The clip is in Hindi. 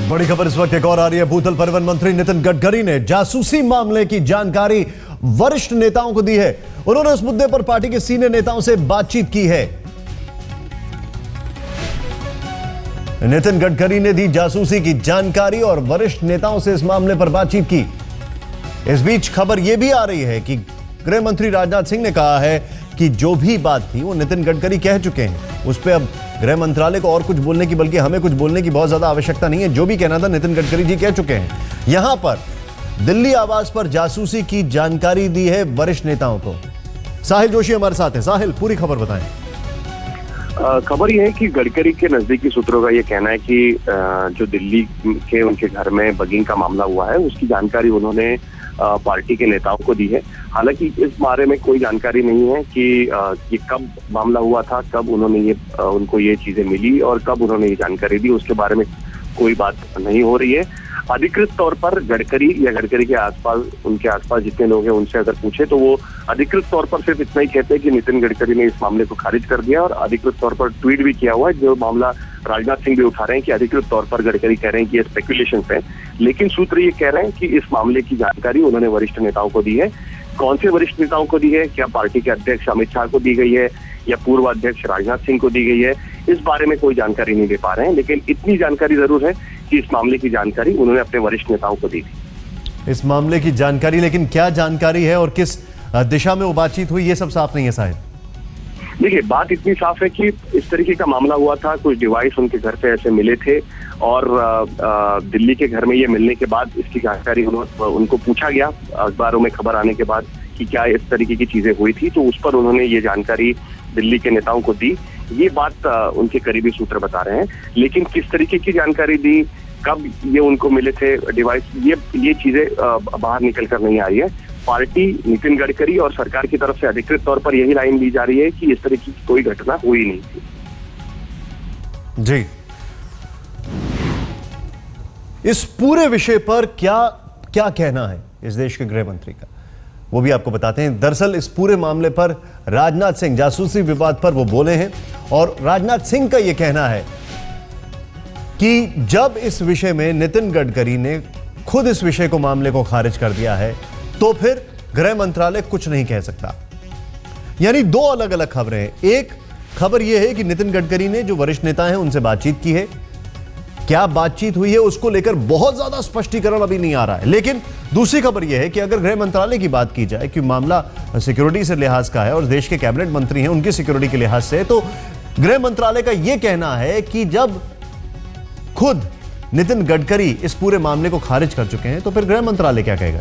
बड़ी खबर इस वक्त एक और आ रही है। भूतल परिवहन मंत्री नितिन गडकरी ने जासूसी मामले की जानकारी वरिष्ठ नेताओं को दी है। उन्होंने इस मुद्दे पर पार्टी के सीनियर नेताओं से बातचीत की है। नितिन गडकरी ने दी जासूसी की जानकारी और वरिष्ठ नेताओं से इस मामले पर बातचीत की। इस बीच खबर यह भी आ रही है कि गृह मंत्री राजनाथ सिंह ने कहा है कि जो भी बात थी वो नितिन गडकरी कह चुके हैं। उस पर अब गृह मंत्रालय को और कुछ बोलने की, बल्कि हमें कुछ बोलने की बहुत ज्यादा आवश्यकता नहीं है। जो भी कहना था नितिन गडकरी जी कह चुके हैं। यहां पर दिल्ली आवास पर जासूसी की जानकारी दी है वरिष्ठ नेताओं को। साहिल जोशी हमारे साथ है। साहिल, पूरी खबर बताएं। खबर यह है कि गडकरी के नजदीकी सूत्रों का यह कहना है कि जो दिल्ली के उनके घर में बगिंग का मामला हुआ है उसकी जानकारी उन्होंने पार्टी के नेताओं को दी है। हालांकि इस बारे में कोई जानकारी नहीं है कि ये कब मामला हुआ था, कब उन्होंने उनको ये चीजें मिली और कब उन्होंने ये जानकारी दी, उसके बारे में कोई बात नहीं हो रही है। अधिकृत तौर पर गडकरी या गडकरी के आसपास, उनके आसपास जितने लोग हैं उनसे अगर पूछे तो वो अधिकृत तौर पर सिर्फ इतना ही कहते हैं कि नितिन गडकरी ने इस मामले को खारिज कर दिया और अधिकृत तौर पर ट्वीट भी किया हुआ है। जो मामला राजनाथ सिंह भी उठा रहे हैं कि अधिकृत तौर पर गडकरी कह रहे हैं कि ये स्पेकुलेशन है, लेकिन सूत्र ये कह रहे हैं कि इस मामले की जानकारी उन्होंने वरिष्ठ नेताओं को दी है। कौन से वरिष्ठ नेताओं को दी है, क्या पार्टी के अध्यक्ष अमित शाह को दी गई है या पूर्व अध्यक्ष राजनाथ सिंह को दी गई है, इस बारे में कोई जानकारी नहीं दे पा रहे हैं। लेकिन इतनी जानकारी जरूर है कि इस मामले की जानकारी उन्होंने अपने वरिष्ठ नेताओं को दी थी। इस मामले की जानकारी, लेकिन क्या जानकारी है और किस दिशा में वो बातचीत हुई, ये सब साफ नहीं है साहिब। देखिए, बात इतनी साफ है कि इस तरीके का मामला हुआ था, कुछ डिवाइस उनके घर पे ऐसे मिले थे और दिल्ली के घर में ये मिलने के बाद इसकी जानकारी उनको पूछा गया अखबारों में खबर आने के बाद कि क्या इस तरीके की चीजें हुई थी, तो उस पर उन्होंने ये जानकारी दिल्ली के नेताओं को दी। ये बात उनके करीबी सूत्र बता रहे हैं, लेकिन किस तरीके की जानकारी दी, कब ये उनको मिले थे डिवाइस, ये चीजें बाहर निकल कर नहीं आ रही है। पार्टी, नितिन गडकरी और सरकार की तरफ से अधिकृत तौर पर यही लाइन दी जा रही है कि इस तरह की कोई घटना हुई नहीं थी। जी, इस पूरे विषय पर क्या कहना है इस देश के गृह मंत्री का, वो भी आपको बताते हैं। दरअसल इस पूरे मामले पर राजनाथ सिंह जासूसी विवाद पर वो बोले हैं और राजनाथ सिंह का यह कहना है कि जब इस विषय में नितिन गडकरी ने खुद इस विषय को, मामले को खारिज कर दिया है तो फिर गृह मंत्रालय कुछ नहीं कह सकता। यानी दो अलग अलग खबरें हैं। एक खबर यह है कि नितिन गडकरी ने जो वरिष्ठ नेता हैं उनसे बातचीत की है। क्या बातचीत हुई है उसको लेकर बहुत ज्यादा स्पष्टीकरण अभी नहीं आ रहा है। लेकिन दूसरी खबर यह है कि अगर गृह मंत्रालय की बात की जाए कि मामला सिक्योरिटी से लिहाज का है और देश के कैबिनेट मंत्री हैं उनकी सिक्योरिटी के लिहाज से, तो गृह मंत्रालय का यह कहना है कि जब खुद नितिन गडकरी इस पूरे मामले को खारिज कर चुके हैं तो फिर गृह मंत्रालय क्या कहेगा।